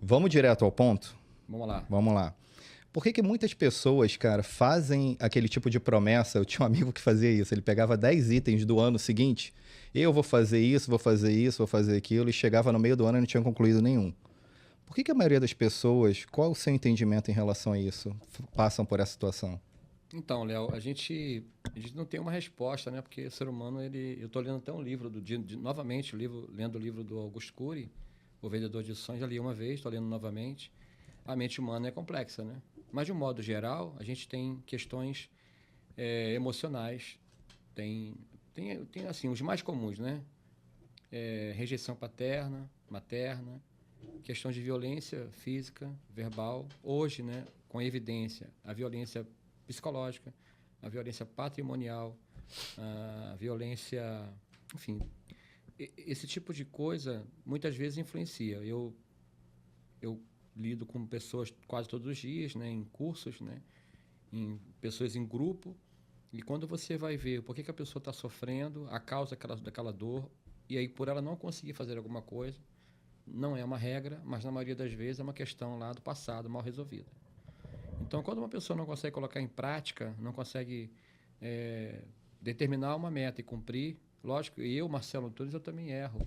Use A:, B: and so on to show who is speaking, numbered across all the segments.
A: Vamos direto ao ponto?
B: Vamos lá.
A: Vamos lá. Por que muitas pessoas, cara, fazem aquele tipo de promessa? Eu tinha um amigo que fazia isso. Ele pegava 10 itens do ano seguinte. Eu vou fazer isso, vou fazer isso, vou fazer aquilo. E chegava no meio do ano e não tinha concluído nenhum. Por que a maioria das pessoas, qual o seu entendimento em relação a isso, passam por essa situação?
B: Então, Léo, a gente não tem uma resposta, né? Porque o ser humano, eu estou lendo até um livro, novamente, lendo o livro do Augusto Cury, O Vendedor de Sonhos, já li uma vez, estou lendo novamente. A mente humana é complexa, né? Mas, de um modo geral, a gente tem questões emocionais, tem assim, os mais comuns, né? Rejeição paterna, materna, questões de violência física, verbal, hoje, né, com evidência, a violência psicológica, a violência patrimonial, a violência, enfim, esse tipo de coisa muitas vezes influencia. Eu lido com pessoas quase todos os dias, né, em cursos, né, em pessoas em grupo, e quando você vai ver por que a pessoa está sofrendo, a causa daquela dor, e aí por ela não conseguir fazer alguma coisa, não é uma regra, mas na maioria das vezes é uma questão lá do passado mal resolvida. Então, quando uma pessoa não consegue colocar em prática, não consegue determinar uma meta e cumprir, lógico, eu, Marcelo Antunes, eu também erro.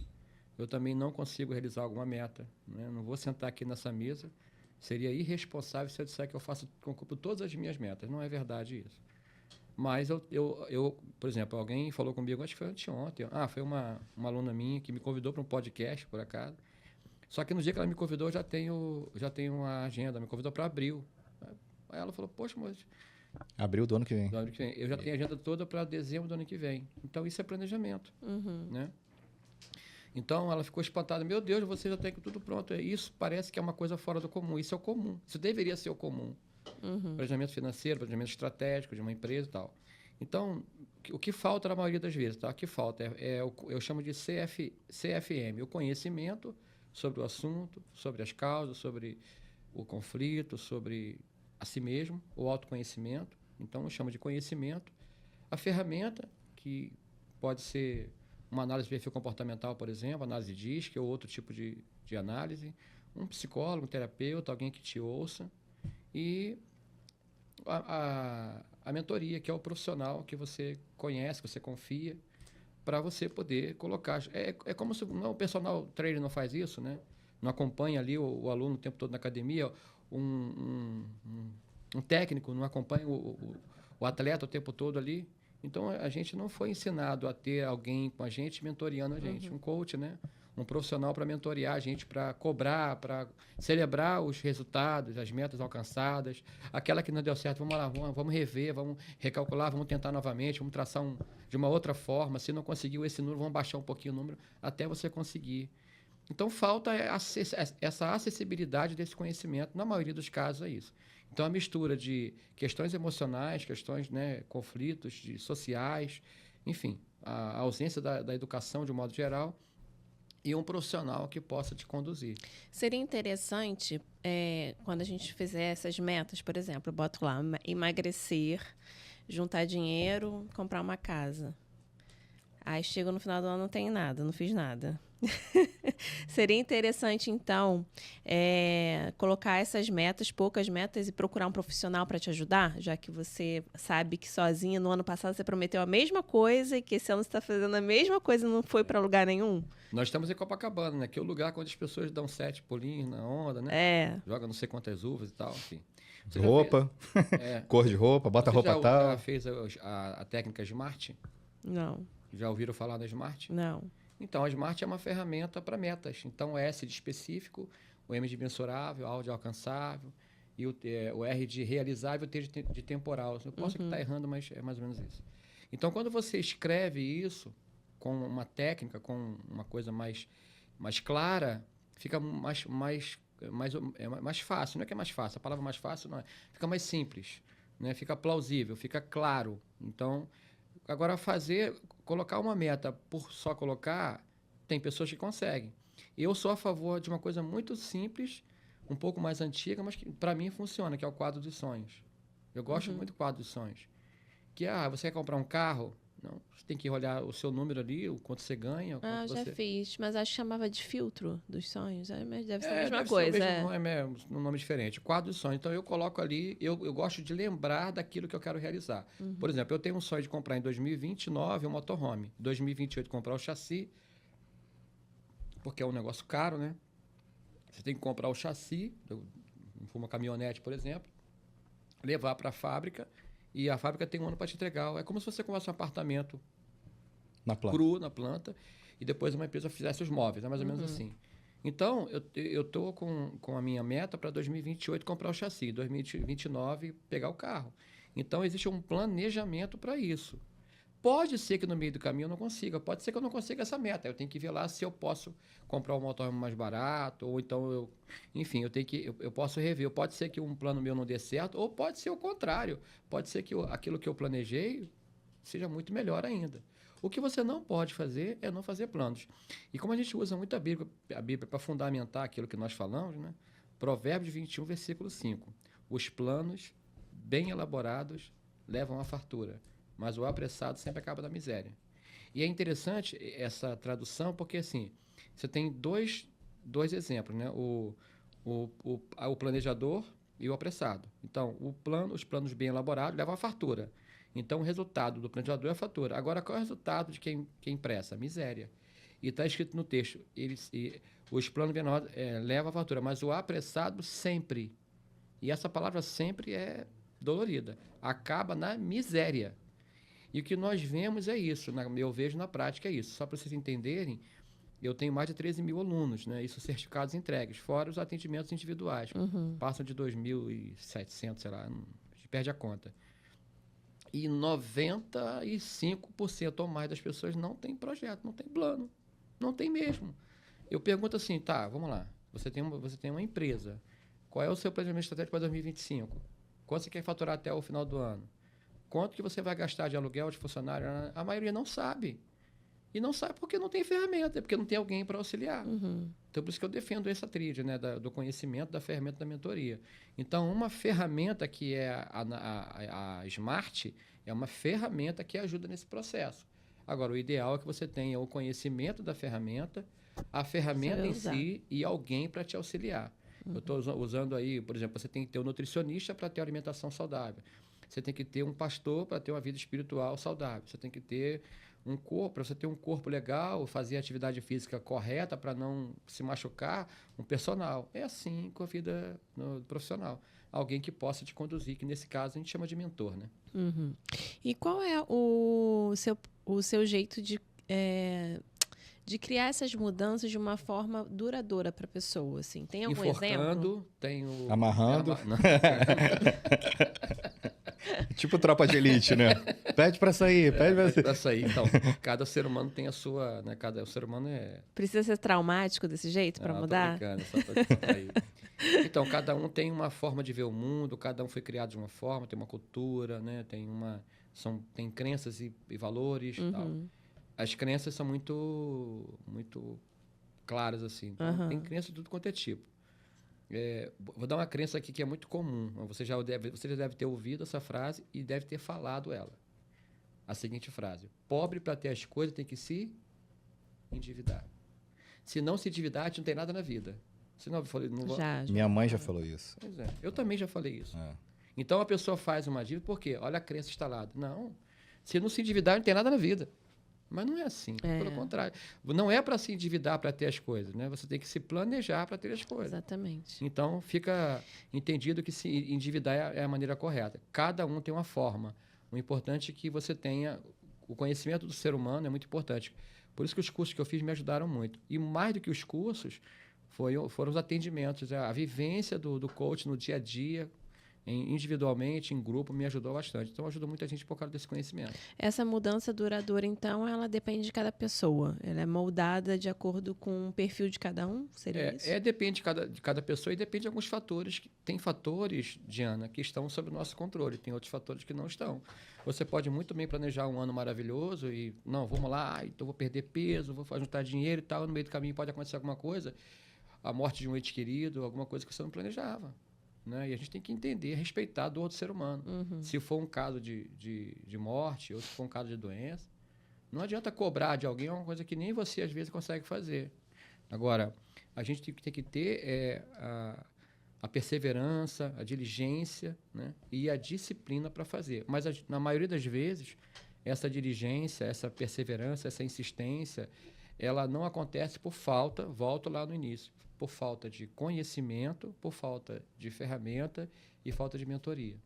B: Eu também não consigo realizar alguma meta, né? Não vou sentar aqui nessa mesa, seria irresponsável se eu disser que eu cumpro todas as minhas metas. Não é verdade isso. Mas por exemplo, alguém falou comigo, acho que foi anteontem, foi uma aluna minha que me convidou para um podcast, por acaso. Só que no dia que ela me convidou, eu já tenho uma agenda, me convidou para abril. Aí ela falou, poxa, mas...
A: Abril do ano que vem.
B: Eu já tenho a agenda toda para dezembro do ano que vem. Então, isso é planejamento. Né? Então, ela ficou espantada. Meu Deus, você já tem tudo pronto. Isso parece que é uma coisa fora do comum. Isso é o comum. Isso deveria ser o comum. Planejamento financeiro, planejamento estratégico de uma empresa e tal. Então, o que falta na maioria das vezes, tá? O que falta eu chamo de CFM, o conhecimento sobre o assunto, sobre as causas, sobre o conflito, sobre a si mesmo, o autoconhecimento. Então, eu chamo de conhecimento. A ferramenta, que pode ser uma análise de perfil comportamental, por exemplo, análise de DISC ou outro tipo de análise. Um psicólogo, um terapeuta, alguém que te ouça. E a mentoria, que é o profissional que você conhece, que você confia, para você poder colocar. É como se o personal trainer não faz isso, né? Não acompanha ali o aluno o tempo todo na academia, um técnico não acompanha o atleta o tempo todo ali. Então, a gente não foi ensinado a ter alguém com a gente mentoreando a gente, um coach, né? Um profissional para mentorear a gente, para cobrar, para celebrar os resultados, as metas alcançadas. Aquela que não deu certo, vamos lá, vamos rever, vamos recalcular, vamos tentar novamente, vamos traçar de uma outra forma. Se não conseguiu esse número, vamos baixar um pouquinho o número até você conseguir. Então, falta essa acessibilidade desse conhecimento. Na maioria dos casos, é isso. Então, a mistura de questões emocionais, questões, né, conflitos sociais, enfim, a ausência da educação de um modo geral, e um profissional que possa te conduzir.
C: Seria interessante, quando a gente fizer essas metas, por exemplo, eu boto lá, emagrecer, juntar dinheiro, comprar uma casa. Aí chego no final do ano, não tenho nada, não fiz nada. Seria interessante, então, colocar essas metas, poucas metas, e procurar um profissional para te ajudar, já que você sabe que sozinha, no ano passado, você prometeu a mesma coisa e que esse ano você está fazendo a mesma coisa e não foi para lugar nenhum.
B: Nós estamos em Copacabana, né? Que é o lugar onde as pessoas dão 7 pulinhos na onda, né? Joga não sei quantas uvas e tal, enfim.
A: Roupa, cor de roupa, bota roupa tal.
B: Já fez a técnica SMART?
C: Não.
B: Já ouviram falar da SMART?
C: Não.
B: Então, a SMART é uma ferramenta para metas. Então, o S de específico, o M de mensurável, o A de alcançável, e o R de realizável, o T de temporal. Eu posso estar errando, mas é mais ou menos isso. Então, quando você escreve isso com uma técnica, com uma coisa mais clara, fica mais fácil. Não é que é mais fácil, a palavra mais fácil não é. Fica mais simples, né? Fica plausível, fica claro. Então, agora colocar uma meta por só colocar, tem pessoas que conseguem. Eu sou a favor de uma coisa muito simples, um pouco mais antiga, mas que para mim funciona, que é o quadro dos sonhos. Eu gosto muito do quadro dos sonhos. Que você quer comprar um carro, Não, você tem que olhar o seu número ali, o quanto você ganha. O quanto
C: Já
B: você...
C: fiz, mas acho que chamava de filtro dos sonhos. Mas deve ser a mesma
B: deve
C: coisa.
B: ser o mesmo, um nome diferente. Quadro de sonhos. Então, eu coloco ali, eu gosto de lembrar daquilo que eu quero realizar. Por exemplo, eu tenho um sonho de comprar em 2029 um motorhome. Em 2028, comprar o chassi, porque é um negócio caro, né? Você tem que comprar o chassi, uma caminhonete, por exemplo, levar para a fábrica, e a fábrica tem um ano para te entregar. É como se você comprasse um apartamento cru na planta, e depois uma empresa fizesse os móveis. É mais ou menos assim. Então, eu estou com a minha meta para 2028 comprar o chassi, 2029 pegar o carro. Então, existe um planejamento para isso. Pode ser que no meio do caminho eu não consiga, pode ser que eu não consiga essa meta. Eu tenho que ver lá se eu posso comprar um motorhome mais barato, ou então enfim, eu posso rever. Pode ser que um plano meu não dê certo, ou pode ser o contrário. Pode ser que aquilo que eu planejei seja muito melhor ainda. O que você não pode fazer é não fazer planos. E como a gente usa muito a Bíblia para fundamentar aquilo que nós falamos, né? Provérbios 21, versículo 5. Os planos bem elaborados levam à fartura, mas o apressado sempre acaba na miséria. E é interessante essa tradução porque, assim, você tem dois exemplos, né? O planejador e o apressado. Então, os planos bem elaborados levam à fartura. Então, o resultado do planejador é a fartura. Agora, qual é o resultado de quem pressa? Miséria. E está escrito no texto, os planos bem elaborados levam à fartura, mas o apressado sempre. E essa palavra sempre é dolorida. Acaba na miséria. E o que nós vemos é isso, eu vejo na prática é isso. Só para vocês entenderem, eu tenho mais de 13 mil alunos, né? Isso certificados entregues, fora os atendimentos individuais. Passam de 2.700, sei lá, a gente perde a conta. E 95% ou mais das pessoas não tem projeto, não tem plano, não tem mesmo. Eu pergunto assim, tá, vamos lá, você tem uma empresa, qual é o seu planejamento estratégico para 2025? Quanto você quer faturar até o final do ano? Quanto que você vai gastar de aluguel, de funcionário? A maioria não sabe. E não sabe porque não tem ferramenta, porque não tem alguém para auxiliar. Então, por isso que eu defendo essa tríade, né, do conhecimento, da ferramenta, da mentoria. Então, uma ferramenta que é a Smart é uma ferramenta que ajuda nesse processo. Agora, o ideal é que você tenha o conhecimento da ferramenta, a ferramenta em si e alguém para te auxiliar. Eu estou usando aí, por exemplo, você tem que ter um nutricionista para ter uma alimentação saudável. Você tem que ter um pastor para ter uma vida espiritual saudável. Você tem que ter um corpo, para você ter um corpo legal, fazer a atividade física correta para não se machucar, um personal. É assim com a vida profissional. Alguém que possa te conduzir, que nesse caso a gente chama de mentor, né?
C: E qual é o seu jeito de criar essas mudanças de uma forma duradoura para a pessoa? Assim? Tem algum exemplo?
B: Tenho...
A: Amarrando. Tipo tropa de elite, né? Pede pra sair, pede
B: pra sair. Então, cada ser humano tem a sua... Né? Cada ser humano é...
C: Precisa ser traumático desse jeito para mudar?
B: Só pra distrair. Então, cada um tem uma forma de ver o mundo, cada um foi criado de uma forma, tem uma cultura, né? Tem crenças e valores. Tal. As crenças são muito claras, assim. Então, tem crença de tudo quanto é tipo. Vou dar uma crença aqui que é muito comum. Você já deve ter ouvido essa frase e deve ter falado ela. A seguinte frase: pobre para ter as coisas tem que se endividar. Se não se endividar, a gente não tem nada na vida. Você não falou,
C: Já.
A: Minha mãe já falou isso.
B: Pois é. Eu também já falei isso. Então a pessoa faz uma dívida, por quê? Olha a crença instalada. Não. Se não se endividar, não tem nada na vida. Mas não é assim, pelo contrário. Não é para se endividar para ter as coisas, né? Você tem que se planejar para ter as coisas.
C: Exatamente.
B: Então, fica entendido que se endividar é a maneira correta. Cada um tem uma forma. O importante é que você tenha... O conhecimento do ser humano é muito importante. Por isso que os cursos que eu fiz me ajudaram muito. E mais do que os cursos, foram os atendimentos. A vivência do coach no dia a dia, individualmente, em grupo, me ajudou bastante. Então, ajudou muita gente por causa desse conhecimento.
C: Essa mudança duradoura, então, ela depende de cada pessoa? Ela é moldada de acordo com o perfil de cada um? Seria isso?
B: Depende de cada pessoa e depende de alguns fatores. Tem fatores, Diana, que estão sob o nosso controle. Tem outros fatores que não estão. Você pode muito bem planejar um ano maravilhoso e, não, vamos lá, então vou perder peso, vou juntar dinheiro e tal. No meio do caminho pode acontecer alguma coisa, a morte de um ente querido, alguma coisa que você não planejava. né? E a gente tem que entender, respeitar a dor do ser humano. Se for um caso de morte ou se for um caso de doença, não adianta cobrar de alguém uma coisa que nem você, às vezes, consegue fazer. Agora, a gente tem que ter a perseverança, a diligência, né? E a disciplina para fazer. Mas, na maioria das vezes, essa diligência, essa perseverança, essa insistência, ela não acontece por falta, volto lá no início, por falta de conhecimento, por falta de ferramenta e falta de mentoria.